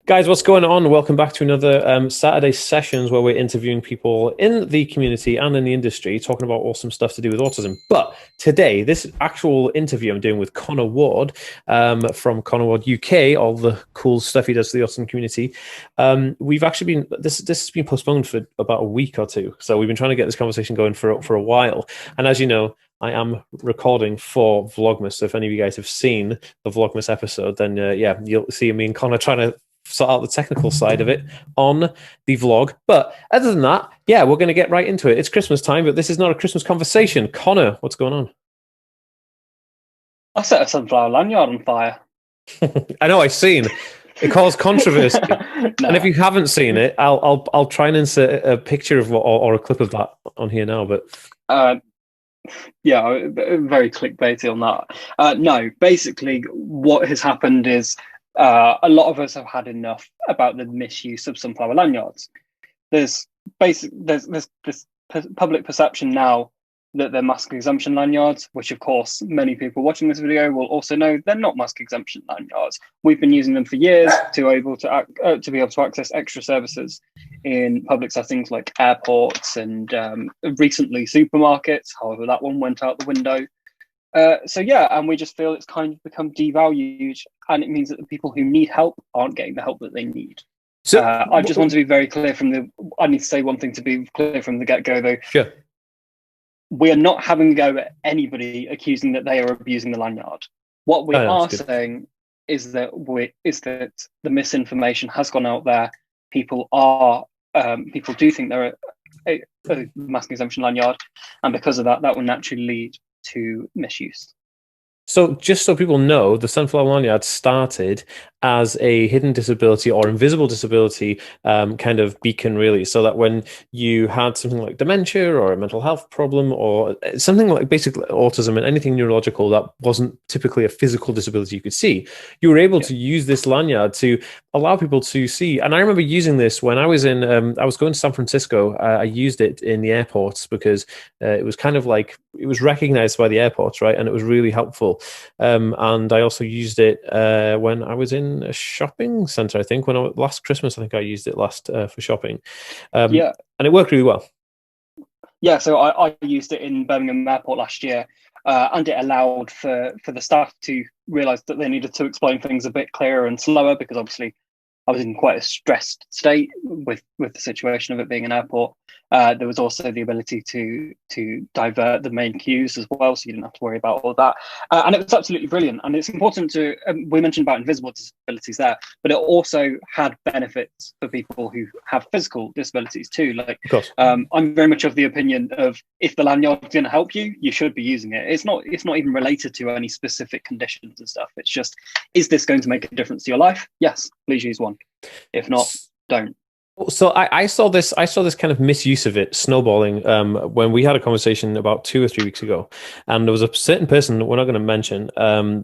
Guys, what's going on? Welcome back to another Saturday sessions where we're interviewing people in the community and in the industry, talking about awesome stuff to do with autism. But today, this actual interview I'm doing with Connor Ward from Connor Ward UK, all the cool stuff he does to the autism community. We've actually been this has been postponed for about a week or two, so we've been trying to get this conversation going for a while. And as you know, I am recording for Vlogmas. So if any of you guys have seen the Vlogmas episode, then yeah, you'll see me and Connor trying to sort out the technical side of it on the vlog. But other than that, yeah, we're going to get right into it. It's Christmas time, but this is not a Christmas conversation. Connor, what's going on? I set a Sunflower Lanyard on fire. I know, I've seen. It caused controversy. No. And if you haven't seen it, I'll try and insert a picture of or a clip of that on here now. But yeah, very clickbaity on that. No, basically, what has happened is a lot of us have had enough about the misuse of sunflower lanyards. There's this public perception now that they're mask exemption lanyards, which of course many people watching this video will also know they're not mask exemption lanyards. We've been using them for years to be able to access extra services in public settings like airports and recently supermarkets. However, that one went out the window. So yeah, and we just feel it's kind of become devalued, and it means that the people who need help aren't getting the help that they need. So I just want to be very clear I need to say one thing to be clear from the get-go, though. Sure. We are not having a go at anybody accusing that they are abusing the lanyard. What we are saying is that the misinformation has gone out there. People do think they're a mask exemption lanyard, and because of that, that will naturally lead to misuse. So just so people know, the Sunflower Lanyard started as a hidden disability or invisible disability kind of beacon, really, so that when you had something like dementia or a mental health problem or something like basically autism and anything neurological that wasn't typically a physical disability you could see, you were able to use this lanyard to allow people to see. And I remember using this when I was I was going to San Francisco. I used it in the airports because it was kind of like, it was recognized by the airports, right? And it was really helpful. And I also used it when I was in a shopping center. I think last Christmas, I think I used it for shopping. Yeah, and it worked really well. Yeah, so I used it in Birmingham Airport last year, and it allowed for the staff to realise that they needed to explain things a bit clearer and slower, because obviously I was in quite a stressed state with the situation of it being an airport. There was also the ability to divert the main queues as well, so you didn't have to worry about all that. And it was absolutely brilliant. And it's important to, we mentioned about invisible disabilities there, but it also had benefits for people who have physical disabilities too. Like, I'm very much of the opinion of, if the lanyard's going to help you, you should be using it. It's not even related to any specific conditions and stuff. It's just, is this going to make a difference to your life? Yes, please use one. If not, don't. So I saw this kind of misuse of it snowballing when we had a conversation about 2 or 3 weeks ago, and there was a certain person we're not going to mention,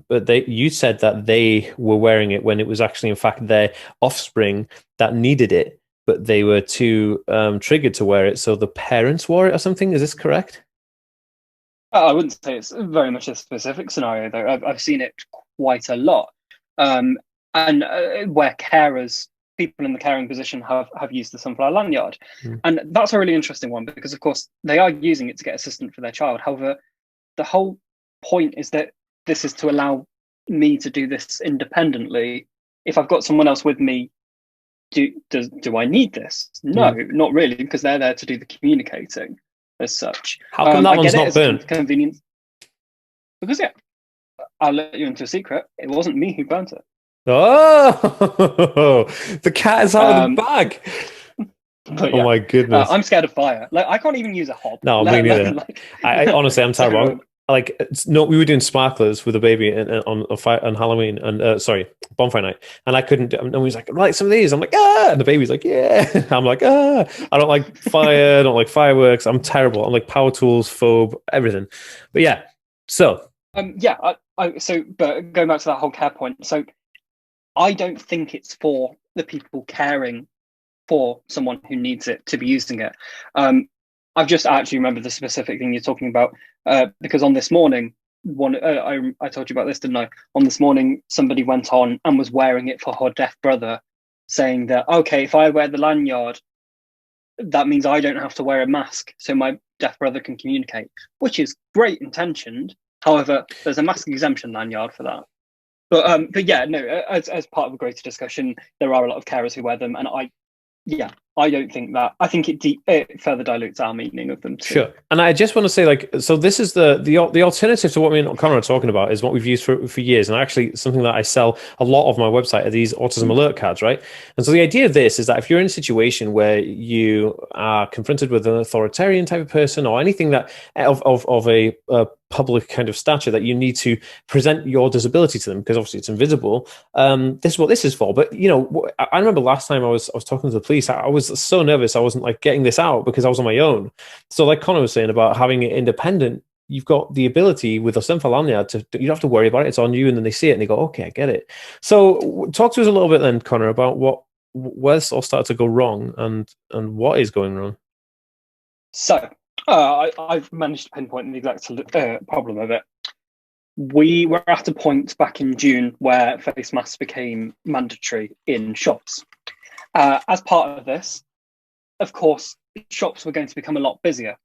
but you said that they were wearing it when it was actually in fact their offspring that needed it, but they were too triggered to wear it, so the parents wore it or something. Is this correct? I wouldn't say it's very much a specific scenario, though. I've seen it quite a lot, and where people in the caring position have used the sunflower lanyard. And that's a really interesting one, because of course they are using it to get assistance for their child. However, the whole point is that this is to allow me to do this independently. If I've got someone else with me, do I need this? No, not really, because they're there to do the communicating as such. How come that one's not burnt? Convenience. Because I'll let you into a secret. It wasn't me who burnt it. Oh, the cat is out of the bag. Oh my goodness! I'm scared of fire. Like, I can't even use a hob. No, me neither. I honestly, I'm terrible. We were doing sparklers with a baby on Halloween and bonfire night, and I couldn't. And he was like, "Light some of these." I'm like, "Ah!" And the baby's like, "Yeah." I'm like, "Ah!" I don't like fire. I don't like fireworks. I'm terrible. I'm like power tools, phobe, everything. But yeah, so but going back to that whole care point, so I don't think it's for the people caring for someone who needs it to be using it. I've just actually remembered the specific thing you're talking about, because on this morning, I told you about this, didn't I? On this morning, somebody went on and was wearing it for her deaf brother saying that, okay, if I wear the lanyard, that means I don't have to wear a mask so my deaf brother can communicate, which is great intentioned. However, there's a mask exemption lanyard for that. But yeah, no, as part of a greater discussion, there are a lot of carers who wear them, and I don't think that. I think it further dilutes our meaning of them too. Sure. And I just want to say, like, so this is the alternative to what me and Connor are talking about is what we've used for years. And actually something that I sell a lot of my website are these autism alert cards, right? And so the idea of this is that if you're in a situation where you are confronted with an authoritarian type of person or anything that of a public kind of stature that you need to present your disability to them because obviously it's invisible. This is what this is for. But you know, I remember last time I was talking to the police, I was so nervous I wasn't like getting this out because I was on my own. So like Connor was saying about having it independent, you've got the ability with a Sunflower Lanyard to you don't have to worry about it. It's on you, and then they see it and they go, okay, I get it. So talk to us a little bit then, Connor, about where this all started to go wrong and what is going wrong. So I've managed to pinpoint the exact problem of it. We were at a point back in June where face masks became mandatory in shops. As part of this, of course, shops were going to become a lot busier.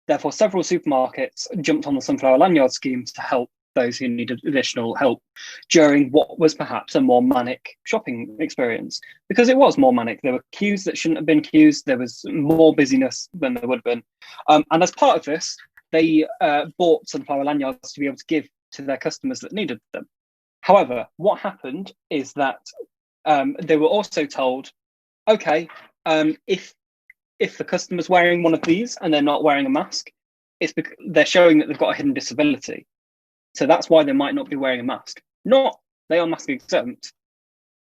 Therefore, several supermarkets jumped on the Sunflower Lanyard scheme to help those who needed additional help during what was perhaps a more manic shopping experience. Because it was more manic. There were queues that shouldn't have been queues. There was more busyness than there would have been. And as part of this, they bought Sunflower Lanyards to be able to give to their customers that needed them. However, what happened is that they were also told, okay, if the customer's wearing one of these and they're not wearing a mask, it's because they're showing that they've got a hidden disability. So that's why they might not be wearing a mask. Not they are mask exempt,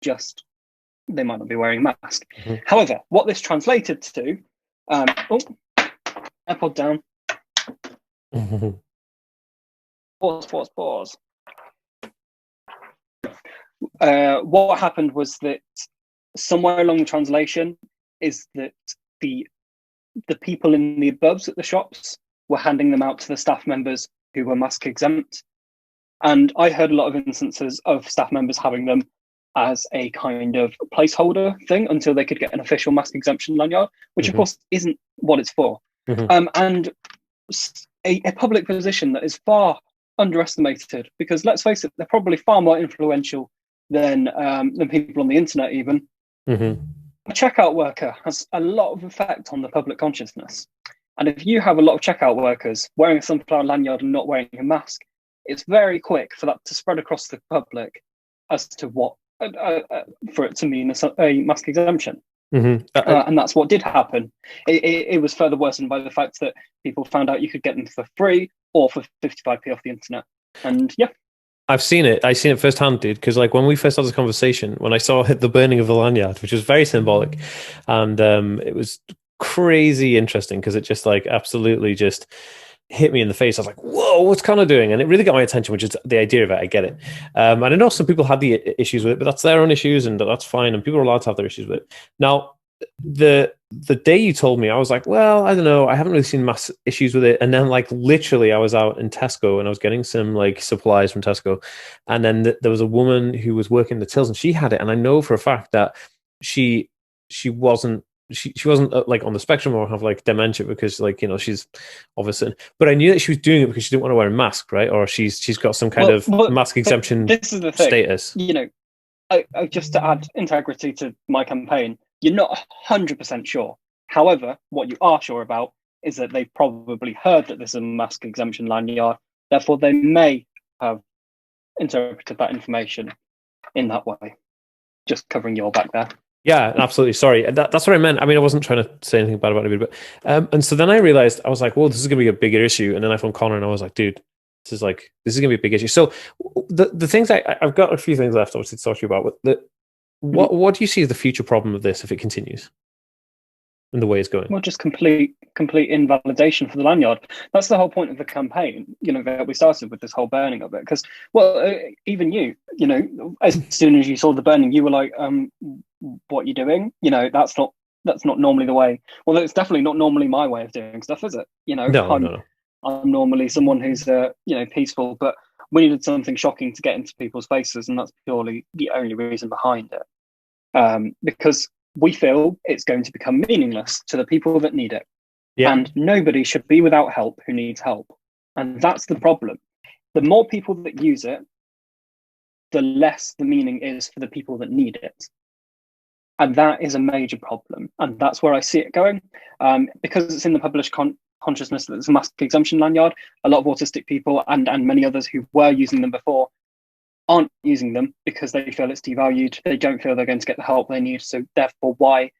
just they might not be wearing a mask. Mm-hmm. However, what this translated to, AirPod down. Mm-hmm. Pause. What happened was that somewhere along the translation is that the people in the above at the shops were handing them out to the staff members who were mask exempt. And I heard a lot of instances of staff members having them as a kind of placeholder thing until they could get an official mask exemption lanyard, which of course isn't what it's for. And a public position that is far underestimated, because let's face it, they're probably far more influential than people on the internet even. A checkout worker has a lot of effect on the public consciousness. And if you have a lot of checkout workers wearing a Sunflower Lanyard and not wearing a mask, it's very quick for that to spread across the public as to what, for it to mean a mask exemption. And that's what did happen. It was further worsened by the fact that people found out you could get them for free or for 55p off the internet. And yeah. I've seen it firsthand, dude. Because like when we first had this conversation, when I saw the burning of the lanyard, which was very symbolic, and it was crazy interesting because it just like absolutely just hit me in the face. I was like, "Whoa, what's Connor doing?" And it really got my attention, which is the idea of it. I get it, and I know some people had the issues with it, but that's their own issues, and that's fine. And people are allowed to have their issues with it. Now, the day you told me, I was like, well, I don't know. I haven't really seen mass issues with it. And then like literally I was out in Tesco and I was getting some like supplies from Tesco. And then there was a woman who was working the tills and she had it. And I know for a fact that she wasn't like on the spectrum or have like dementia because like, you know, she's obviously, but I knew that she was doing it because she didn't want to wear a mask, right? Or she's got some kind of mask exemption this is the thing. Status. You know, I just to add integrity to my campaign, you're not 100% sure. However, what you are sure about is that they probably heard that this is a mask exemption lanyard. Therefore, they may have interpreted that information in that way. Just covering your back there. Yeah, absolutely. Sorry. That's what I meant. I mean, I wasn't trying to say anything bad about anybody, but and so then I realized, I was like, well, this is going to be a bigger issue. And then I phoned Connor and I was like, dude, this is going to be a big issue. So the things I've got a few things left, obviously, to talk to you about. What do you see as the future problem of this if it continues in the way it's going? Well, just complete invalidation for the lanyard. That's the whole point of the campaign, you know, that we started with this whole burning of it. Because, well, even you know, as soon as you saw the burning, you were like, what are you doing? You know, that's not normally the way. Well, it's definitely not normally my way of doing stuff, is it? You know, no. I'm normally someone who's, peaceful, but we needed something shocking to get into people's faces, and that's purely the only reason behind it. because we feel it's going to become meaningless to the people that need it. Yeah. And nobody should be without help who needs help. And that's the problem. The more people that use it, the less the meaning is for the people that need it. And that is a major problem. And that's where I see it going. Because it's in the published consciousness that there's a mask exemption lanyard, a lot of autistic people and many others who were using them before aren't using them because they feel it's devalued. They don't feel they're going to get the help they need. So therefore, why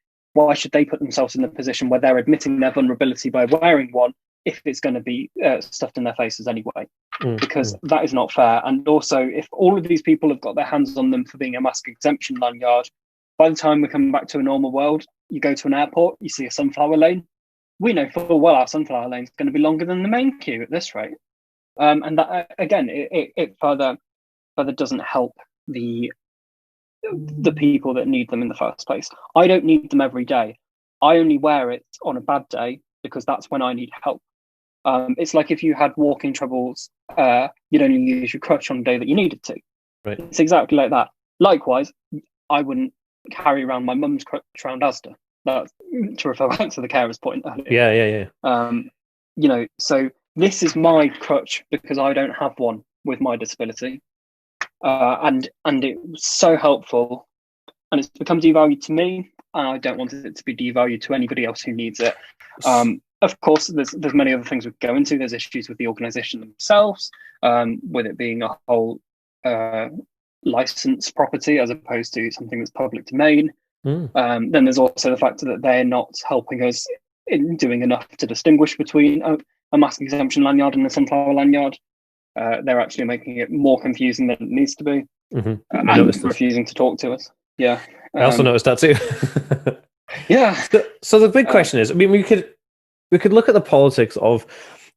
should they put themselves in the position where they're admitting their vulnerability by wearing one if it's going to be stuffed in their faces anyway? Because that is not fair. And also, if all of these people have got their hands on them for being a mask exemption lanyard, by the time we come back to a normal world, you go to an airport, you see a sunflower lane. We know full well our sunflower lane is going to be longer than the main queue at this rate. And that, again, it further doesn't help the people that need them in the first place. I don't need them every day. I only wear it on a bad day because that's when I need help. It's like if you had walking troubles, you'd only use your crutch on the day that you needed to. Right. It's exactly like that. Likewise, I wouldn't carry around my mum's crutch around Asda. That's to refer back to the carer's point earlier. Yeah. So this is my crutch because I don't have one with my disability. And it was so helpful, and it's become devalued to me, and I don't want it to be devalued to anybody else who needs it. Of course, there's many other things we could go into. There's issues with the organisation themselves, with it being a whole licensed property as opposed to something that's public domain. Then there's also the fact that they're not helping us in doing enough to distinguish between a mask exemption lanyard and a sunflower lanyard. They're actually making it more confusing than it needs to be, and refusing to talk to us. Yeah, I also noticed that too. Yeah. So the big question is, I mean, we could look at the politics of,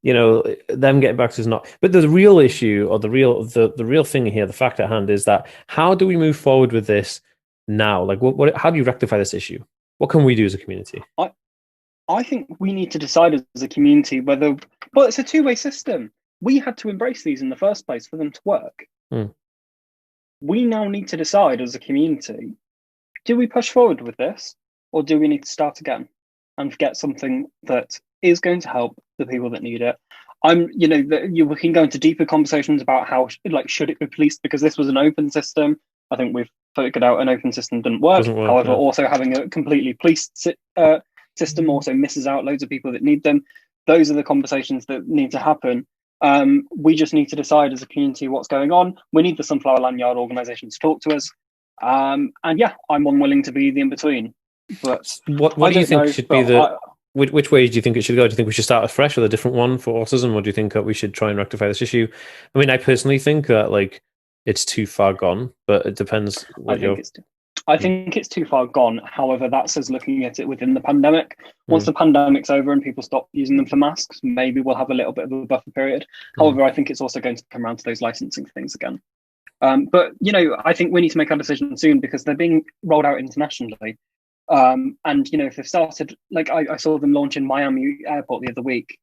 them getting back to us not, but the real issue or the real thing here, the fact at hand is that how do we move forward with this now? Like, how do you rectify this issue? What can we do as a community? I think we need to decide as a community whether, well, it's a two-way system. We had to embrace these in the first place for them to work. We now need to decide as a community, do we push forward with this or do we need to start again and get something that is going to help the people that need it? We can go into deeper conversations about how, should it be policed, because this was an open system. I think we've figured out an open system didn't work. However, also having a completely policed system also misses out loads of people that need them. Those are the conversations that need to happen. We just need to decide as a community what's going on. We need the Sunflower Lanyard organisation to talk to us. And yeah, I'm unwilling to be the in-between. But what do you think should be which way do you think it should go? Do you think we should start afresh with a different one for autism, or do you think that we should try and rectify this issue? I mean, I personally think that it's too far gone, but it depends. I think it's too far gone. However, that's us looking at it within the pandemic. Once the pandemic's over and people stop using them for masks, maybe we'll have a little bit of a buffer period. However, I think it's also going to come around to those licensing things again. But I think we need to make our decision soon because they're being rolled out internationally. And if they've started, I saw them launch in Miami airport the other week,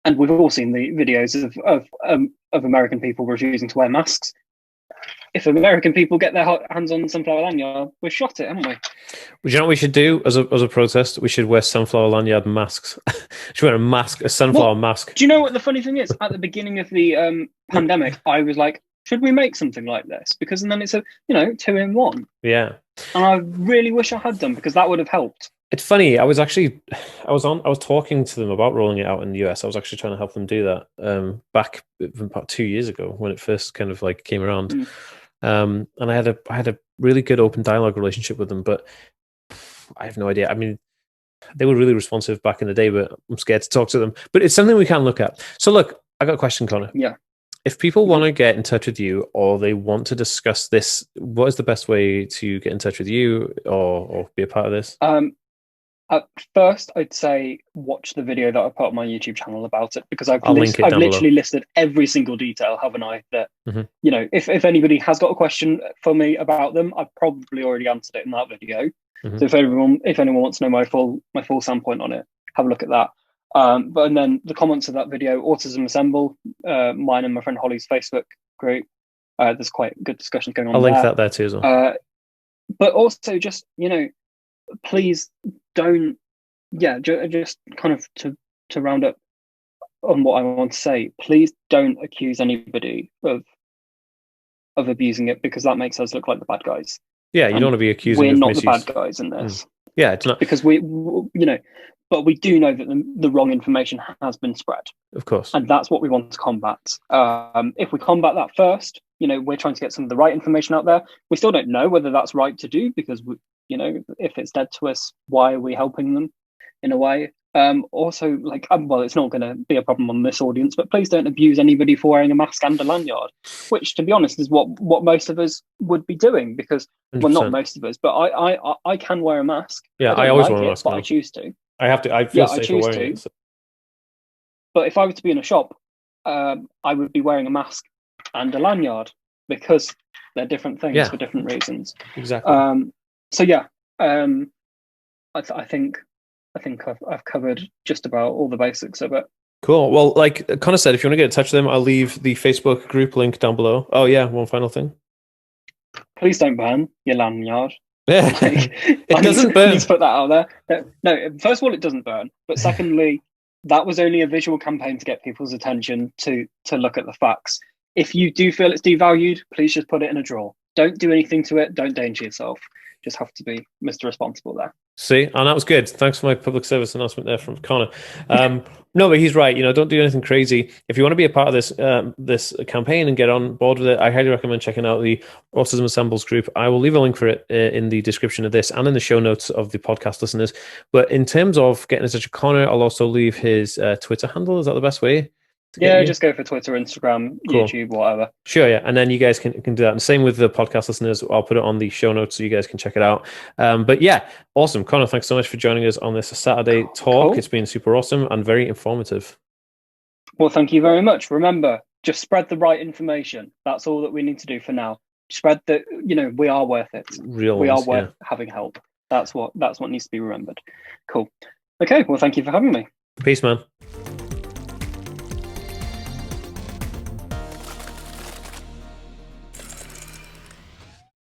and we've all seen the videos of American people refusing to wear masks. If American people get their hands on Sunflower Lanyard, we've shot it, haven't we? Do you know what we should do as a protest? We should wear Sunflower Lanyard masks. Should wear a sunflower mask. Do you know what the funny thing is? At the beginning of the pandemic, I was like, should we make something like this? Because then it's a 2-in-1. Yeah. And I really wish I had done, because that would have helped. It's funny. I was talking to them about rolling it out in the US. I was actually trying to help them do that back about 2 years ago when it first kind of came around. And I had a really good open dialogue relationship with them, but I have no idea. I mean, they were really responsive back in the day, but I'm scared to talk to them. But it's something we can look at. So look, I got a question, Connor. Yeah. If people want to get in touch with you or they want to discuss this, what is the best way to get in touch with you or be a part of this? At first, I'd say watch the video that I put on my YouTube channel about it, because I've literally listed every single detail, haven't I? That if anybody has got a question for me about them, I've probably already answered it in that video. So if anyone wants to know my full standpoint on it, have a look at that. And then the comments of that video, Autism Assemble, mine and my friend Holly's Facebook group. There's quite good discussions going on. I'll link that there too as well. but also just, please don't, just kind of to round up on what I want to say, please don't accuse anybody of abusing it, because that makes us look like the bad guys. Yeah, you don't And want to be accusing we're of not the bad misuse. guys in Mm. this, Yeah, it's not. because but we do know that the wrong information has been spread, Of course. and that's what we want to combat. If we combat that first, we're trying to get some of the right information out there. We still don't know whether that's right to do, because if it's dead to us, why are we helping them in a way? Also, well, it's not going to be a problem on this audience, but please don't abuse anybody for wearing a mask and a lanyard, which, to be honest, is what most of us would be doing. Because, well, not 100%. most of us, but I can wear a mask. Yeah, I I don't always want like to it, ask but I now. choose to. I have to. I feel Yeah, I safer choose wearing it. to. So. But if I were to be in a shop, I would be wearing a mask and a lanyard, because they're different things Yeah, for different reasons. exactly. So yeah, I think I've covered just about all the basics of it. Cool. Well, like Connor said, if you want to get in touch with them, I'll leave the Facebook group link down below. Oh yeah, one final thing. Please don't burn your lanyard. Yeah, Like, it doesn't I need burn. to put that out there. No, first of all, it doesn't burn. But secondly, that was only a visual campaign to get people's attention to look at the facts. If you do feel it's devalued, please just put it in a drawer. Don't do anything to it. Don't danger yourself. Just have to be Mr. Responsible there. See, and that was good. Thanks for my public service announcement there from Connor. No, but he's right. Don't do anything crazy. If you want to be a part of this campaign and get on board with it, I highly recommend checking out the Autism Assembles group. I will leave a link for it in the description of this and in the show notes of the podcast listeners. But in terms of getting in touch with Connor, I'll also leave his Twitter handle. Is that the best way to get Yeah, you? just go for Twitter, Instagram, Cool. YouTube, whatever. Sure, yeah. And then you guys can do that. And same with the podcast listeners. I'll put it on the show notes so you guys can check it out. But yeah, awesome. Connor, thanks so much for joining us on this Saturday talk. Cool. It's been super awesome and very informative. Well, thank you very much. Remember, just spread the right information. That's all that we need to do for now. Spread the, we are worth it. Real We ones, are worth having help. That's what needs to be remembered. Cool. Okay, well, thank you for having me. Peace, man.